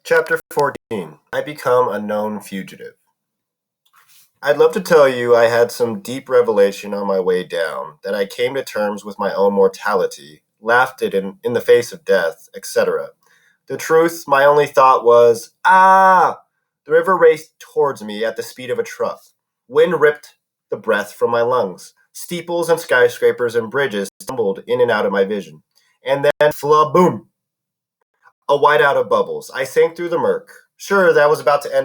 Chapter 14. I become a known fugitive. I'd love to tell you I had some deep revelation on my way down, that I came to terms with my own mortality, laughed it in the face of death, etc. The truth, my only thought was, ah! The river raced towards me at the speed of a truck. Wind ripped the breath from my lungs. Steeples and skyscrapers and bridges tumbled in and out of my vision. And then, boom! A whiteout of bubbles. I sank through the murk, sure that I was about to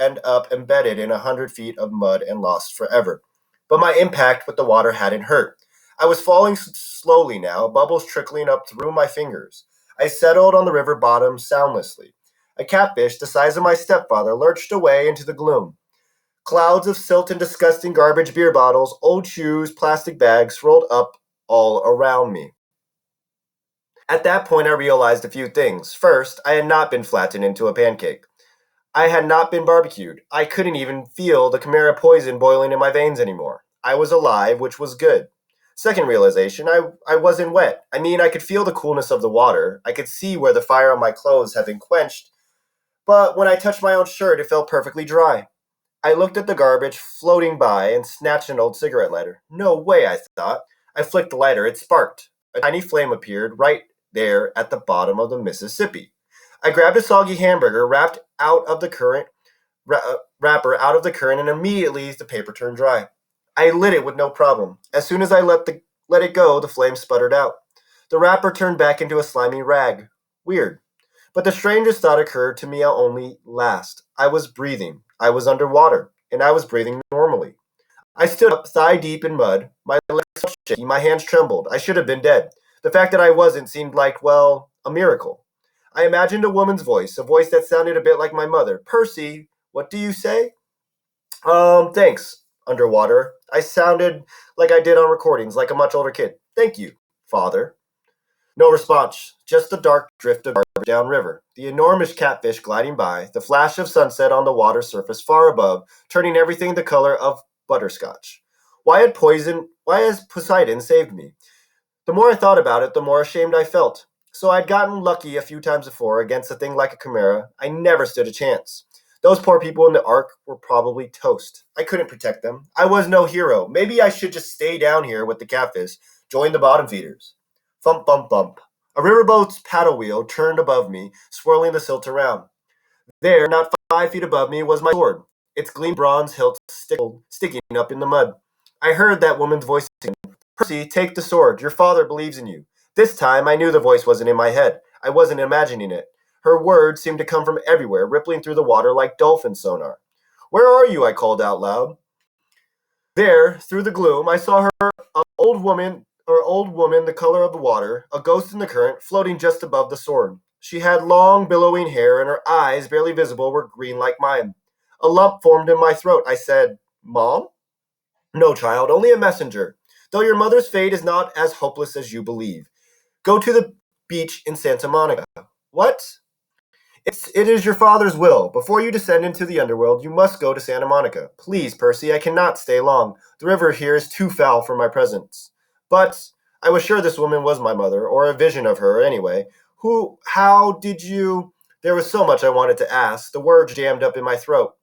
end up embedded in 100 feet of mud and lost forever. But my impact with the water hadn't hurt. I was falling slowly now, bubbles trickling up through my fingers. I settled on the river bottom soundlessly. A catfish the size of my stepfather lurched away into the gloom. Clouds of silt and disgusting garbage, beer bottles, old shoes, plastic bags rolled up all around me. At that point, I realized a few things. First, I had not been flattened into a pancake. I had not been barbecued. I couldn't even feel the Chimera poison boiling in my veins anymore. I was alive, which was good. Second realization, I wasn't wet. I mean, I could feel the coolness of the water. I could see where the fire on my clothes had been quenched. But when I touched my own shirt, it felt perfectly dry. I looked at the garbage floating by and snatched an old cigarette lighter. No way, I thought. I flicked the lighter. It sparked. A tiny flame appeared right there at the bottom of the Mississippi. I grabbed a soggy hamburger wrapper out of the current, and immediately the paper turned dry. I lit it with no problem. As soon as I let it go, the flame sputtered out. The wrapper turned back into a slimy rag. Weird. But the strangest thought occurred to me only last. I was breathing. I was underwater, and I was breathing normally. I stood up, thigh deep in mud. My legs felt shaky, my hands trembled. I should have been dead. The fact that I wasn't seemed like, well, a miracle. I imagined a woman's voice, a voice that sounded a bit like my mother. Percy, what do you say? Thanks. Underwater. I sounded like I did on recordings, like a much older kid. Thank you, father. No response, just the dark drift of garbage downriver, the enormous catfish gliding by, the flash of sunset on the water surface far above, turning everything the color of butterscotch. Why has Poseidon saved me? The more I thought about it, the more ashamed I felt. So I'd gotten lucky a few times before against a thing like a chimera. I never stood a chance. Those poor people in the ark were probably toast. I couldn't protect them. I was no hero. Maybe I should just stay down here with the catfish, join the bottom feeders. Thump, bump, bump. A riverboat's paddle wheel turned above me, swirling the silt around. There, not 5 feet above me, was my sword, its gleaming bronze hilt sticking up in the mud. I heard that woman's voice again. Percy, take the sword. Your father believes in you. This time, I knew the voice wasn't in my head. I wasn't imagining it. Her words seemed to come from everywhere, rippling through the water like dolphin sonar. Where are you? I called out loud. There, through the gloom, I saw her, old woman the color of the water, a ghost in the current, floating just above the sword. She had long, billowing hair, and her eyes, barely visible, were green like mine. A lump formed in my throat. I said, Mom? No, child, only a messenger. Though your mother's fate is not as hopeless as you believe. Go to the beach in Santa Monica. What? It is your father's will. Before you descend into the underworld, you must go to Santa Monica. Please, Percy, I cannot stay long. The river here is too foul for my presence. But I was sure this woman was my mother, or a vision of her, anyway. How did you... There was so much I wanted to ask. The words jammed up in my throat.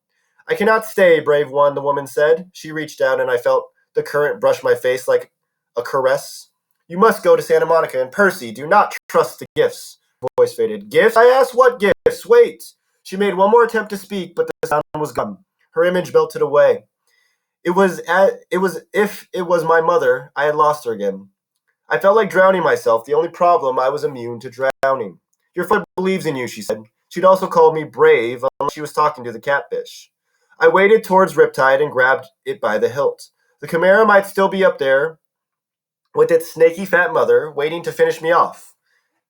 I cannot stay, brave one, the woman said. She reached out, and I felt the current brush my face like a caress. You must go to Santa Monica, and Percy, do not trust the gifts. Voice faded. Gifts? I asked what gifts? Wait. She made one more attempt to speak, but the sound was gone. Her image melted away. If it was my mother, I had lost her again. I felt like drowning myself. The only problem, I was immune to drowning. Your father believes in you, she said. She'd also called me brave unless she was talking to the catfish. I waded towards Riptide and grabbed it by the hilt. The Chimera might still be up there with its snaky fat mother, waiting to finish me off.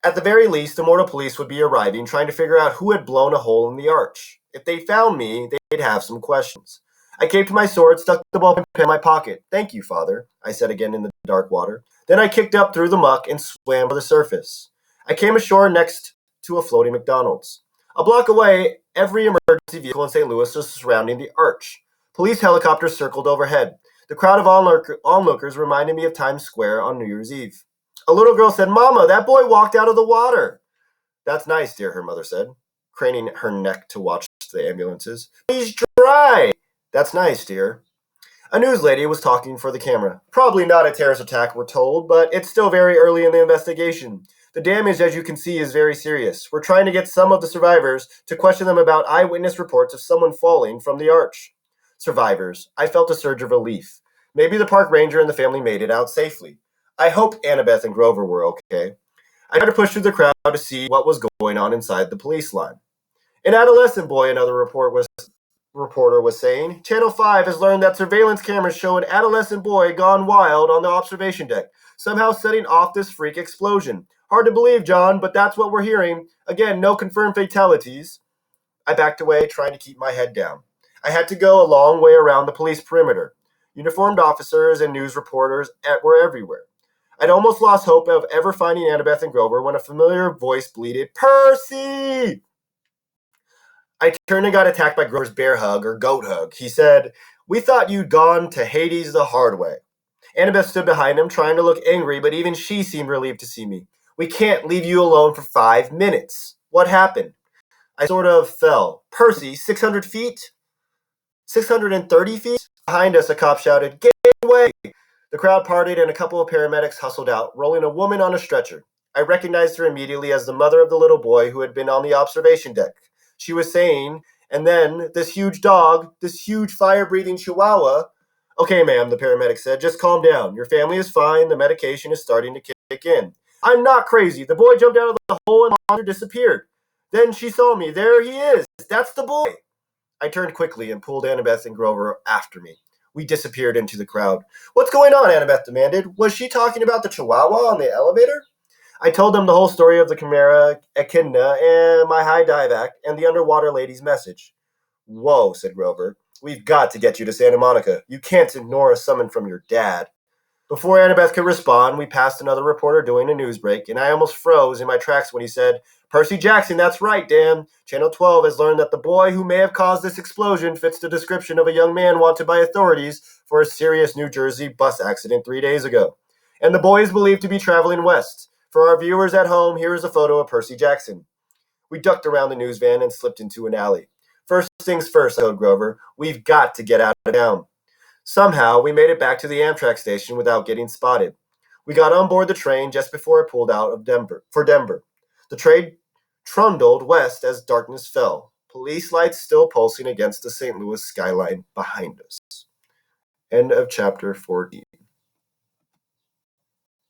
At the very least, the mortal police would be arriving, trying to figure out who had blown a hole in the arch. If they found me, they'd have some questions. I caved my sword, stuck the ballpoint pen in my pocket. Thank you, father, I said again in the dark water. Then I kicked up through the muck and swam for the surface. I came ashore next to a floating McDonald's. A block away, every emergency vehicle in St. Louis was surrounding the arch. Police helicopters circled overhead. The crowd of onlookers reminded me of Times Square on New Year's Eve. A little girl said, Mama, that boy walked out of the water. That's nice, dear, her mother said, craning her neck to watch the ambulances. He's dry! That's nice, dear. A news lady was talking for the camera. Probably not a terrorist attack, we're told, but it's still very early in the investigation. The damage, as you can see, is very serious. We're trying to get some of the survivors to question them about eyewitness reports of someone falling from the arch. Survivors. I felt a surge of relief. Maybe the park ranger and the family made it out safely. I hope Annabeth and Grover were okay. I tried to push through the crowd to see what was going on inside the police line. An adolescent boy, another reporter was saying. Channel 5 has learned that surveillance cameras show an adolescent boy gone wild on the observation deck, somehow setting off this freak explosion. Hard to believe, John, but that's what we're hearing. Again, no confirmed fatalities. I backed away, trying to keep my head down. I had to go a long way around the police perimeter. Uniformed officers and news reporters were everywhere. I'd almost lost hope of ever finding Annabeth and Grover when a familiar voice bleated, Percy! I turned and got attacked by Grover's bear hug or goat hug. He said, We thought you'd gone to Hades the hard way. Annabeth stood behind him, trying to look angry, but even she seemed relieved to see me. We can't leave you alone for 5 minutes. What happened? I sort of fell. Percy, 600 feet? 630 feet? Behind us, a cop shouted, Get away! The crowd parted and a couple of paramedics hustled out, rolling a woman on a stretcher. I recognized her immediately as the mother of the little boy who had been on the observation deck. She was saying, and then this huge dog, this huge fire-breathing chihuahua. Okay, ma'am, the paramedic said, just calm down. Your family is fine. The medication is starting to kick in. I'm not crazy. The boy jumped out of the hole and the monster disappeared. Then she saw me. There he is. That's the boy. I turned quickly and pulled Annabeth and Grover after me. We disappeared into the crowd. What's going on? Annabeth demanded. Was she talking about the chihuahua on the elevator? I told them the whole story of the Chimera Echidna and my high dive act and the underwater lady's message. Whoa, said Grover. We've got to get you to Santa Monica. You can't ignore a summon from your dad. Before Annabeth could respond, we passed another reporter doing a news break, and I almost froze in my tracks when he said, Percy Jackson, that's right, Dan. Channel 12 has learned that the boy who may have caused this explosion fits the description of a young man wanted by authorities for a serious New Jersey bus accident 3 days ago. And the boy is believed to be traveling west. For our viewers at home, here is a photo of Percy Jackson. We ducked around the news van and slipped into an alley. First things first, I told Grover. We've got to get out of town. Somehow, we made it back to the Amtrak station without getting spotted. We got on board the train just before it pulled out of Denver. The train trundled west as darkness fell, police lights still pulsing against the St. Louis skyline behind us. End of chapter 14.